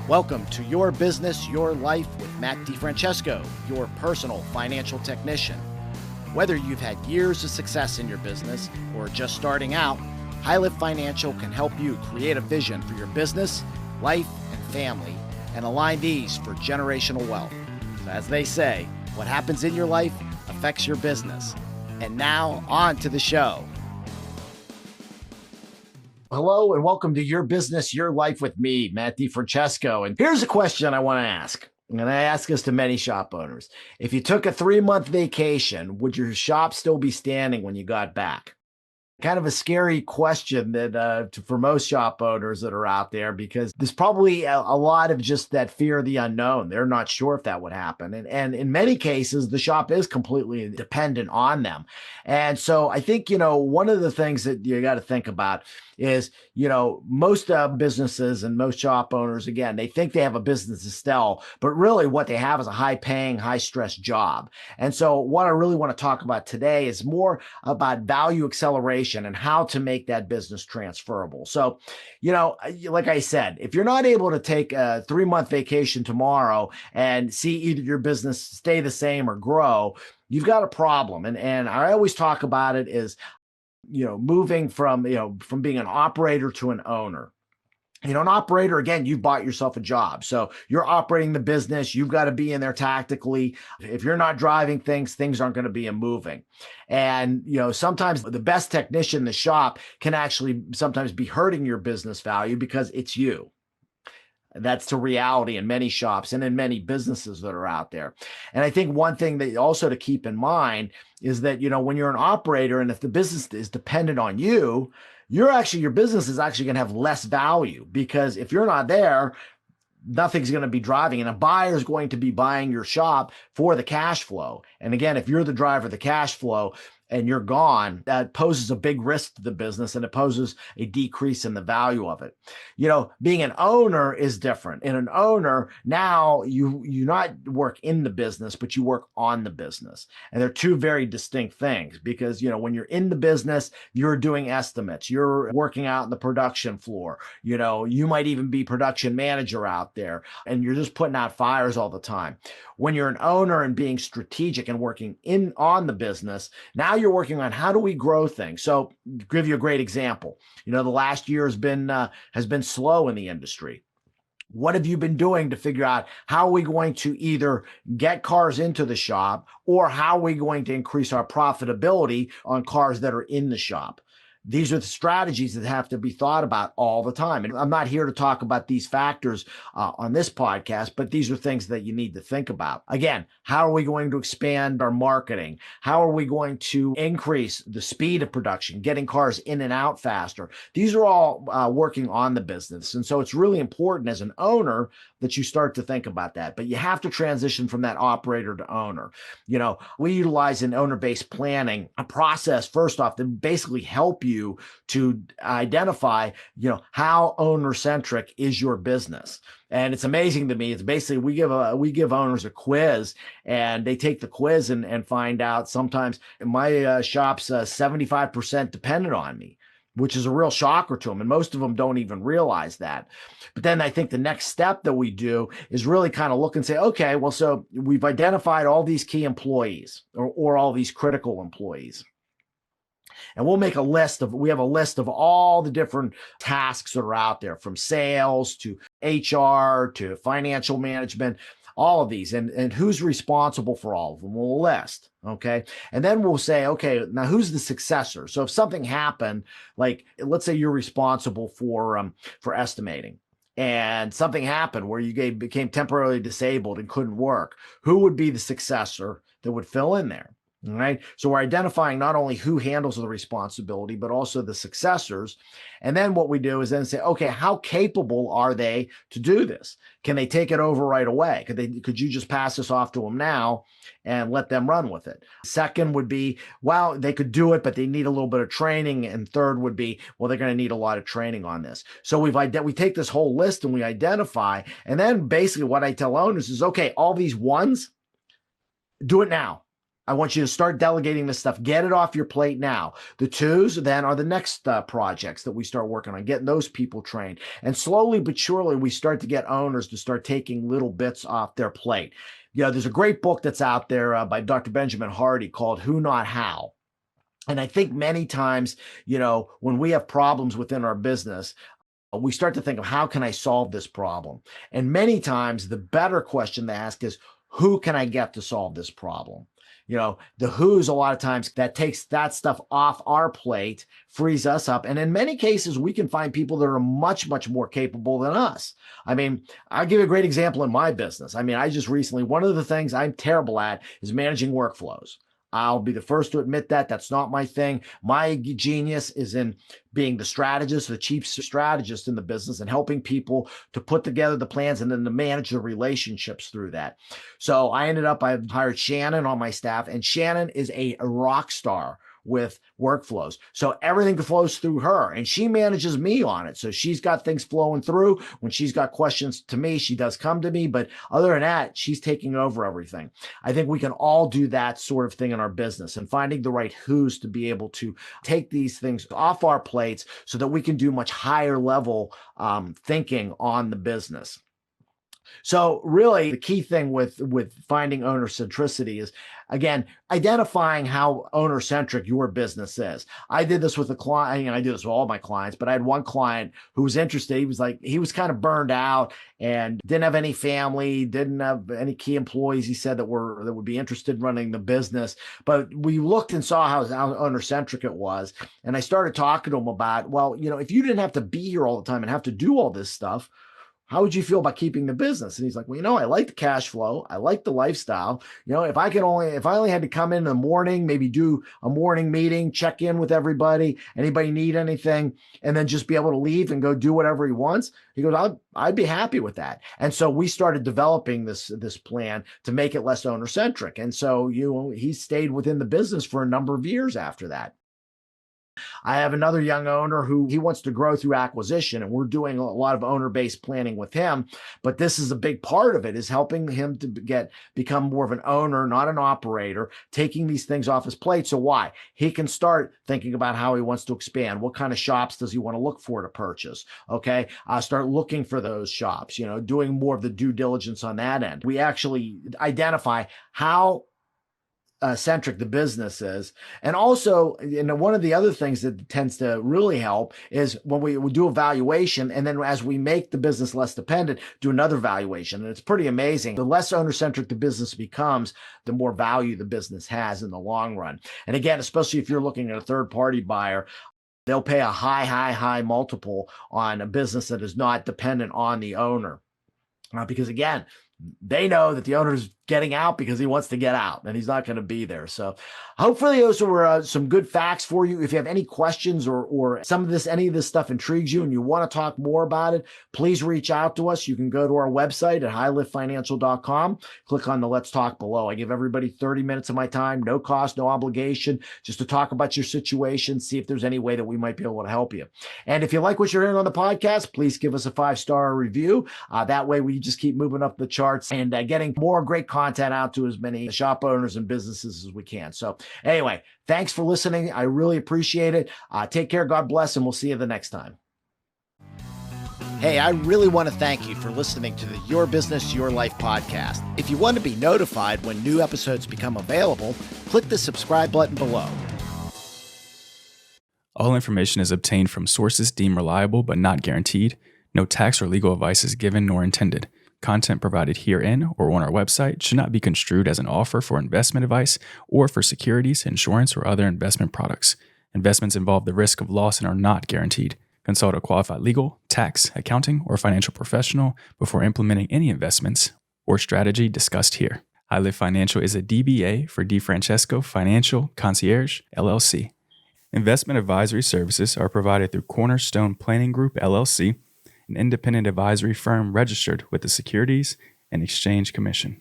Welcome to Your Business, Your Life with Matt Francesco, your personal financial technician. Whether you've had years of success in your business or just starting out, High Lift Financial can help you create a vision for your business, life, and family, and align these for generational wealth. So as they say, what happens in your life affects your business. And now, on to the show. Hello and welcome to Your Business, Your Life with me, Matt Francesco. And here's a question I want to ask. And I ask this to many shop owners. If you took a 3-month vacation, would your shop still be standing when you got back? Kind of a scary question that for most shop owners that are out there, because there's probably a lot of just that fear of the unknown. They're not sure if that would happen. And in many cases, the shop is completely dependent on them. And so I think, one of the things that you got to think about is, most businesses and most shop owners, again, they think they have a business to sell, but really what they have is a high-paying, high-stress job. And so what I really want to talk about today is more about value acceleration and how to make that business transferable. So, like I said, if you're not able to take a 3-month vacation tomorrow and see either your business stay the same or grow, you've got a problem. And I always talk about it as, moving from being an operator to an owner. An operator, again, you bought yourself a job. So you're operating the business. You've got to be in there tactically. If you're not driving things aren't going to be moving. And, sometimes the best technician in the shop can actually sometimes be hurting your business value because it's you. That's the reality in many shops and in many businesses that are out there. And I think one thing that also to keep in mind is that, when you're an operator and if the business is dependent on you, your business is actually going to have less value, because if you're not there, nothing's going to be driving, and a buyer is going to be buying your shop for the cash flow. And again, if you're the driver of the cash flow and you're gone, that poses a big risk to the business, and it poses a decrease in the value of it. Being an owner is different. In an owner, now you not work in the business, but you work on the business. And they're two very distinct things, because, when you're in the business, you're doing estimates, you're working out in the production floor, you might even be production manager out there, and you're just putting out fires all the time. When you're an owner and being strategic and working on the business, now you're working on how do we grow things. So give you a great example. The last year has been slow in the industry. What have you been doing to figure out how are we going to either get cars into the shop, or how are we going to increase our profitability on cars that are in the shop? These are the strategies that have to be thought about all the time. And I'm not here to talk about these factors on this podcast, but these are things that you need to think about. Again, how are we going to expand our marketing? How are we going to increase the speed of production, getting cars in and out faster? These are all working on the business. And so it's really important as an owner that you start to think about that. But you have to transition from that operator to owner. We utilize in owner-based planning a process, first off, to basically help you to identify, how owner-centric is your business. And it's amazing to me. It's basically we give owners a quiz, and they take the quiz and find out sometimes my shop's 75% dependent on me, which is a real shocker to them. And most of them don't even realize that. But then I think the next step that we do is really kind of look and say, okay, well, so we've identified all these key employees or all these critical employees. And we'll make we have a list of all the different tasks that are out there, from sales to HR to financial management, all of these, and who's responsible for all of them. We'll list. Okay. And then we'll say, okay, now who's the successor? So if something happened, like let's say you're responsible for estimating, and something happened where you became temporarily disabled and couldn't work, who would be the successor that would fill in there? All right. So we're identifying not only who handles the responsibility, but also the successors. And then what we do is then say, okay, how capable are they to do this? Can they take it over right away? Could you just pass this off to them now and let them run with it? Second would be, well, they could do it, but they need a little bit of training. And third would be, well, they're going to need a lot of training on this. So we take this whole list and we identify. And then basically what I tell owners is, okay, all these ones, do it now. I want you to start delegating this stuff. Get it off your plate now. The twos then are the next projects that we start working on, getting those people trained. And slowly but surely, we start to get owners to start taking little bits off their plate. There's a great book that's out there by Dr. Benjamin Hardy called Who Not How. And I think many times, when we have problems within our business, we start to think of how can I solve this problem? And many times the better question to ask is, who can I get to solve this problem? The who's a lot of times that takes that stuff off our plate, frees us up. And in many cases, we can find people that are much, much more capable than us. I mean, I'll give you a great example in my business. I mean, I just recently, one of the things I'm terrible at is managing workflows. I'll be the first to admit that. That's not my thing. My genius is in being the strategist, the chief strategist in the business, and helping people to put together the plans and then to manage the relationships through that. So I hired Shannon on my staff, and Shannon is a rock star with workflows. So everything flows through her, and she manages me on it. So she's got things flowing through. When she's got questions to me, she does come to me. But other than that, she's taking over everything. I think we can all do that sort of thing in our business, and finding the right who's to be able to take these things off our plates so that we can do much higher level thinking on the business. So really the key thing with finding owner centricity is, again, identifying how owner centric your business is. I did this with a client, and I do this with all my clients, but I had one client who was interested. He was kind of burned out and didn't have any family, didn't have any key employees, he said, that would be interested in running the business. But we looked and saw how owner centric it was. And I started talking to him about, well, if you didn't have to be here all the time and have to do all this stuff, how would you feel about keeping the business? And he's like, well, I like the cash flow. I like the lifestyle. If I only had to come in the morning, maybe do a morning meeting, check in with everybody, anybody need anything, and then just be able to leave and go do whatever he wants. He goes, I'd be happy with that. And so we started developing this plan to make it less owner centric. And so, he stayed within the business for a number of years after that. I have another young owner who he wants to grow through acquisition, and we're doing a lot of owner-based planning with him. But this is a big part of it, is helping him to become more of an owner, not an operator, taking these things off his plate. So why? He can start thinking about how he wants to expand. What kind of shops does he want to look for to purchase? Okay. Start looking for those shops, doing more of the due diligence on that end. We actually identify how centric the business is. And also, one of the other things that tends to really help is when we do a valuation, and then as we make the business less dependent, do another valuation. And it's pretty amazing. The less owner-centric the business becomes, the more value the business has in the long run. And again, especially if you're looking at a third-party buyer, they'll pay a high multiple on a business that is not dependent on the owner. Because again, they know that the owner's getting out because he wants to get out, and he's not going to be there. So hopefully those were some good facts for you. If you have any questions or any of this stuff intrigues you and you want to talk more about it, please reach out to us. You can go to our website at highliftfinancial.com, click on the Let's Talk below. I give everybody 30 minutes of my time, no cost, no obligation, just to talk about your situation, see if there's any way that we might be able to help you. And if you like what you're hearing on the podcast, please give us a 5-star review. That way we just keep moving up the charts and getting more great content out to as many shop owners and businesses as we can. So anyway, thanks for listening. I really appreciate it. Take care. God bless, and we'll see you the next time. Hey, I really want to thank you for listening to the Your Business, Your Life podcast. If you want to be notified when new episodes become available, click the subscribe button below. All information is obtained from sources deemed reliable but not guaranteed. No tax or legal advice is given nor intended. Content provided herein or on our website should not be construed as an offer for investment advice or for securities, insurance, or other investment products. Investments involve the risk of loss and are not guaranteed. Consult a qualified legal, tax, accounting, or financial professional before implementing any investments or strategy discussed here. High Lift Financial is a DBA for Francesco Financial Concierge, LLC. Investment advisory services are provided through Cornerstone Planning Group, LLC, an independent advisory firm registered with the Securities and Exchange Commission.